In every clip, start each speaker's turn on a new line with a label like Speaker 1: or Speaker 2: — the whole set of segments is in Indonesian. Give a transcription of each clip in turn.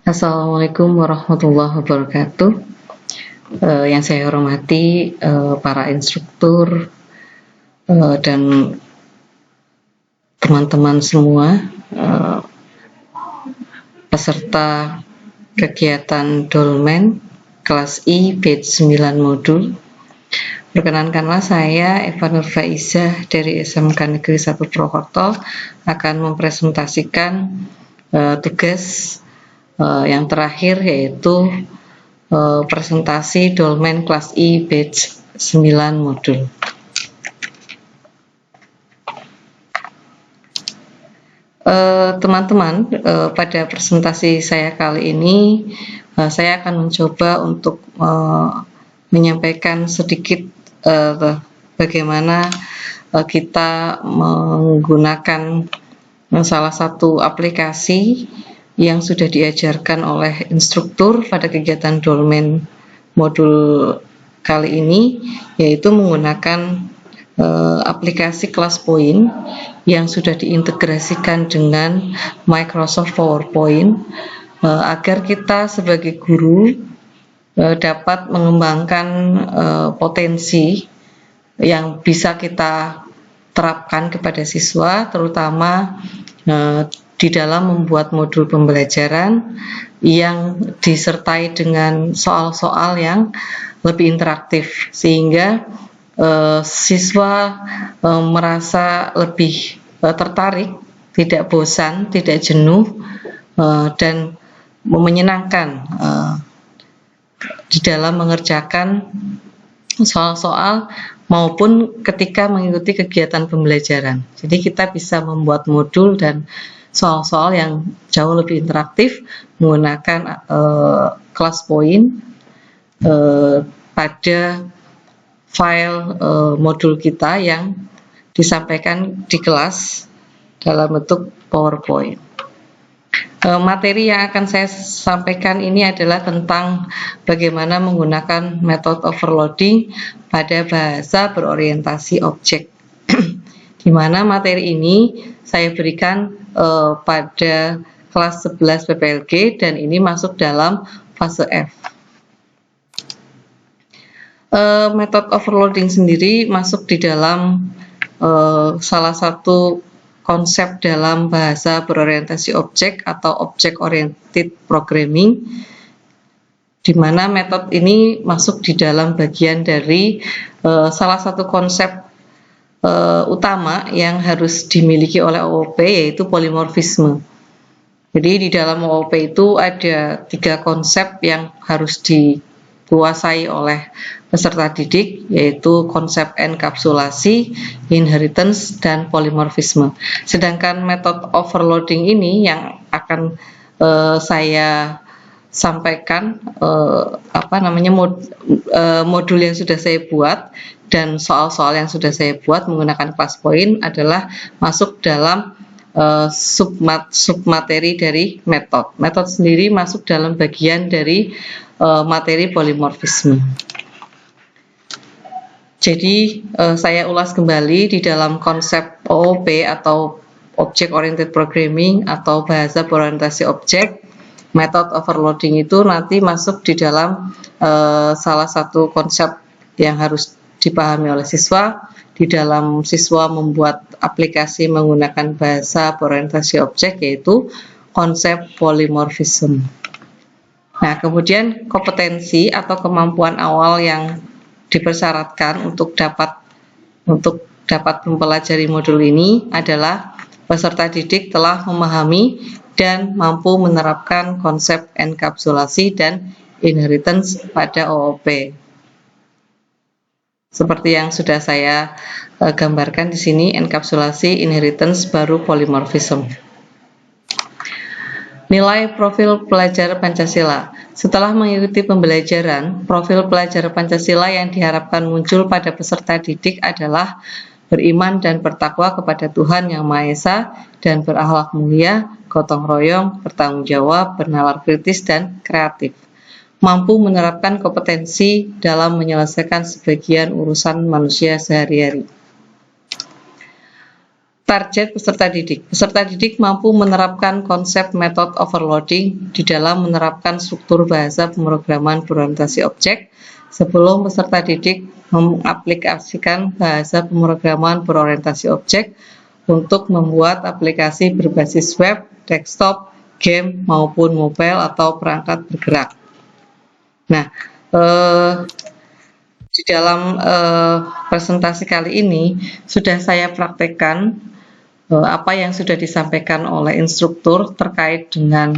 Speaker 1: Assalamualaikum warahmatullahi wabarakatuh. Yang saya hormati para instruktur dan teman-teman semua peserta kegiatan Dolmen kelas I batch 9 modul. Perkenankanlah saya Eva Nur Faizah dari SMK Negeri 1 Purwokerto akan mempresentasikan tugas yang terakhir, yaitu presentasi Dolmen kelas I batch 9 modul. Teman-teman, pada presentasi saya kali ini saya akan mencoba untuk menyampaikan sedikit bagaimana kita menggunakan salah satu aplikasi yang sudah diajarkan oleh instruktur pada kegiatan Dolmen modul kali ini, yaitu menggunakan aplikasi ClassPoint yang sudah diintegrasikan dengan Microsoft PowerPoint agar kita sebagai guru dapat mengembangkan potensi yang bisa kita terapkan kepada siswa, terutama di dalam membuat modul pembelajaran yang disertai dengan soal-soal yang lebih interaktif, sehingga siswa merasa lebih tertarik, tidak bosan, tidak jenuh, dan menyenangkan di dalam mengerjakan soal-soal maupun ketika mengikuti kegiatan pembelajaran. Jadi kita bisa membuat modul dan soal-soal yang jauh lebih interaktif menggunakan ClassPoint pada file modul kita yang disampaikan di kelas dalam bentuk PowerPoint. Materi yang akan saya sampaikan ini adalah tentang bagaimana menggunakan metode overloading pada bahasa berorientasi objek. Di mana materi ini saya berikan pada kelas 11 PPLG dan ini masuk dalam fase F. Metode overloading sendiri masuk di dalam salah satu konsep dalam bahasa berorientasi objek atau object oriented programming, di mana metode ini masuk di dalam bagian dari salah satu konsep utama yang harus dimiliki oleh OOP, yaitu polimorfisme. Jadi di dalam OOP itu ada 3 konsep yang harus dikuasai oleh peserta didik, yaitu konsep enkapsulasi, inheritance, dan polimorfisme. Sedangkan metode overloading ini yang akan saya sampaikan modul yang sudah saya buat dan soal-soal yang sudah saya buat menggunakan ClassPoint adalah masuk dalam submateri dari metode. Metode sendiri masuk dalam bagian dari materi polimorfisme. Jadi saya ulas kembali di dalam konsep OOP atau Object Oriented Programming atau bahasa berorientasi objek. Metode overloading itu nanti masuk di dalam salah satu konsep yang harus dipahami oleh siswa di dalam siswa membuat aplikasi menggunakan bahasa berorientasi objek, yaitu konsep polimorfism. Nah, kemudian kompetensi atau kemampuan awal yang dipersyaratkan untuk dapat mempelajari modul ini adalah peserta didik telah memahami dan mampu menerapkan konsep enkapsulasi dan inheritance pada OOP. Seperti yang sudah saya gambarkan di sini, enkapsulasi, inheritance, baru polimorfism. Nilai profil pelajar Pancasila. Setelah mengikuti pembelajaran, profil pelajar Pancasila yang diharapkan muncul pada peserta didik adalah beriman dan bertakwa kepada Tuhan Yang Maha Esa dan berakhlak mulia, gotong royong, bertanggung jawab, bernalar kritis, dan kreatif. Mampu menerapkan kompetensi dalam menyelesaikan sebagian urusan manusia sehari-hari. Target peserta didik. Peserta didik mampu menerapkan konsep method overloading di dalam menerapkan struktur bahasa pemrograman berorientasi objek sebelum peserta didik mengaplikasikan bahasa pemrograman berorientasi objek untuk membuat aplikasi berbasis web, desktop, game, maupun mobile atau perangkat bergerak. Nah, di dalam presentasi kali ini sudah saya praktekkan apa yang sudah disampaikan oleh instruktur terkait dengan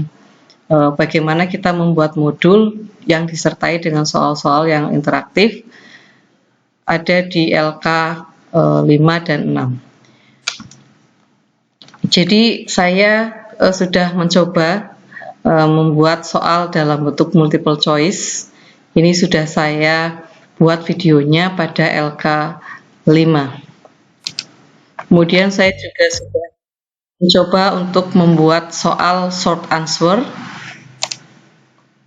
Speaker 1: bagaimana kita membuat modul yang disertai dengan soal-soal yang interaktif ada di LK 5 dan 6. Jadi saya sudah mencoba membuat soal dalam bentuk multiple choice. Ini sudah saya buat videonya pada LK 5. Kemudian saya juga sudah mencoba untuk membuat soal short answer.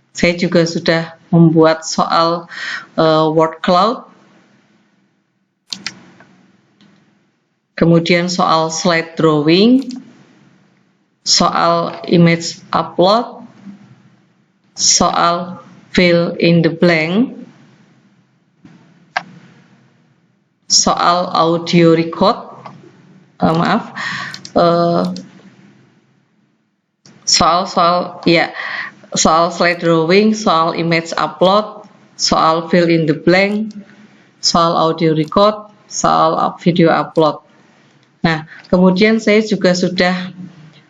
Speaker 1: Saya juga sudah membuat soal word cloud. Kemudian soal slide drawing, soal image upload, soal fill in the blank, soal audio record, soal slide drawing, soal image upload, soal fill in the blank, soal audio record, soal video upload. Nah, kemudian saya juga sudah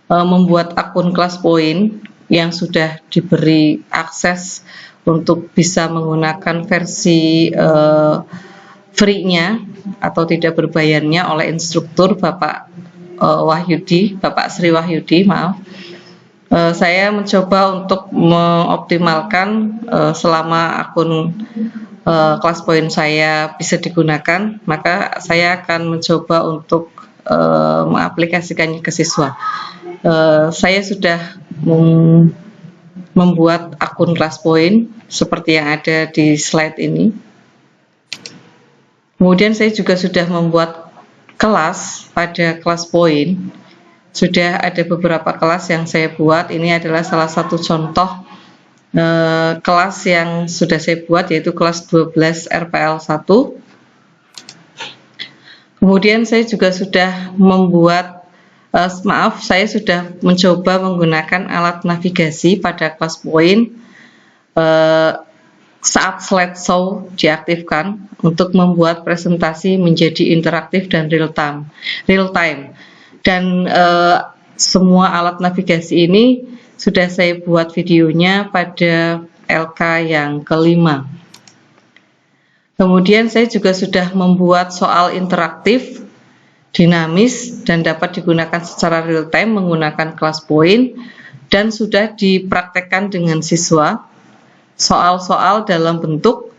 Speaker 1: membuat akun kelas poin yang sudah diberi akses untuk bisa menggunakan versi free-nya atau tidak berbayarnya oleh instruktur Bapak Sri Wahyudi, maaf. Saya mencoba untuk mengoptimalkan selama akun kelas poin saya bisa digunakan, maka saya akan mencoba untuk mengaplikasikannya ke siswa. Saya sudah membuat akun kelas poin seperti yang ada di slide ini. Kemudian saya juga sudah membuat kelas pada kelas poin. Sudah ada beberapa kelas yang saya buat. Ini adalah salah satu contoh kelas yang sudah saya buat, yaitu kelas 12 RPL 1. Kemudian saya juga sudah membuat, saya sudah mencoba menggunakan alat navigasi pada kelas poin saat slideshow diaktifkan untuk membuat presentasi menjadi interaktif dan real time. Dan semua alat navigasi ini sudah saya buat videonya pada LK yang kelima. Kemudian saya juga sudah membuat soal interaktif, dinamis, dan dapat digunakan secara real time menggunakan kelas poin dan sudah dipraktekkan dengan siswa. Soal-soal dalam bentuk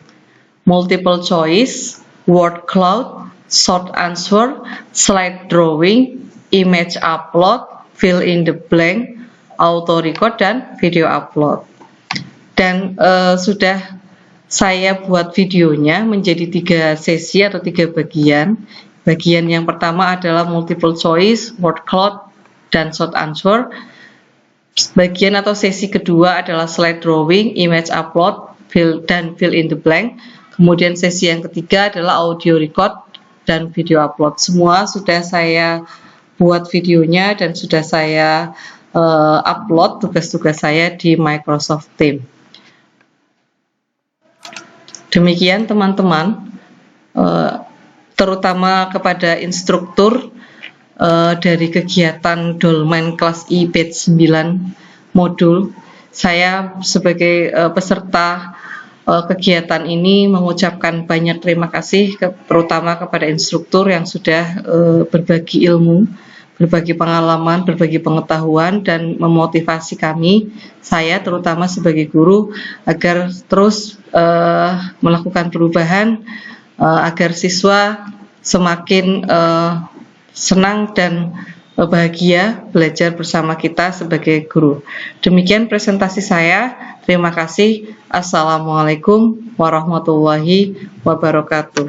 Speaker 1: multiple choice, word cloud, short answer, slide drawing, image upload, fill in the blank, auto record, dan video upload. Dan sudah saya buat videonya menjadi 3 sesi atau 3 bagian. Bagian yang pertama adalah multiple choice, word cloud, dan short answer. Bagian atau sesi kedua adalah slide drawing, image upload, fill in the blank. Kemudian sesi yang ketiga adalah audio record dan video upload. Semua sudah saya buat videonya dan sudah saya upload tugas-tugas saya di Microsoft Teams. Demikian teman-teman, terutama kepada instruktur dari kegiatan Dolmen kelas I batch 9 modul. Saya sebagai peserta kegiatan ini mengucapkan banyak terima kasih terutama kepada instruktur yang sudah berbagi ilmu, berbagi pengalaman, berbagi pengetahuan, dan memotivasi kami, saya terutama sebagai guru, agar terus melakukan perubahan agar siswa semakin senang dan bahagia belajar bersama kita sebagai guru. Demikian presentasi saya. Terima kasih. Assalamualaikum warahmatullahi wabarakatuh.